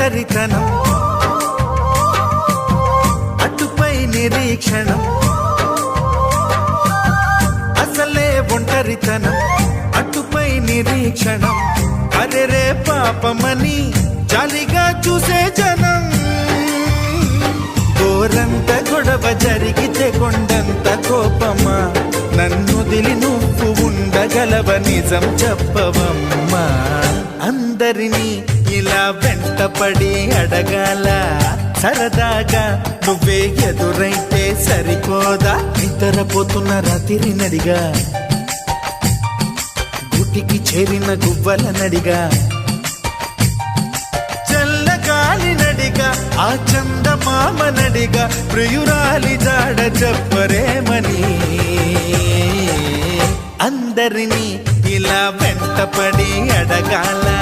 ఒంటరితనం, అటుపై నిరీక్షణం. అసలే ఒంటరితనం, అటుపై నిరీక్షణం. అరెరే పాపమని జాలిగా చూసే జనం. గోరంత గొడవ జరిగితే కొండంత కోపమా, నన్నుదిలి నువ్వు ఉండగలవ నిజం చెప్పవమ్మా. అందరినీ ఇలా వెంటపడి అడగాల, సరదాగా నువ్వే ఎదురైతే సరిపోదా. నిద్రపోతున్న రాత్రి నడిగా, గుటికి చేరిన గువ్వల నడిగా, చల్లగాలి నడిగా, ఆ చందమామ నడిగా, ప్రియురాలి జాడ చెప్పరేమని. అందరినీ ఇలా వెంటపడి అడగాల.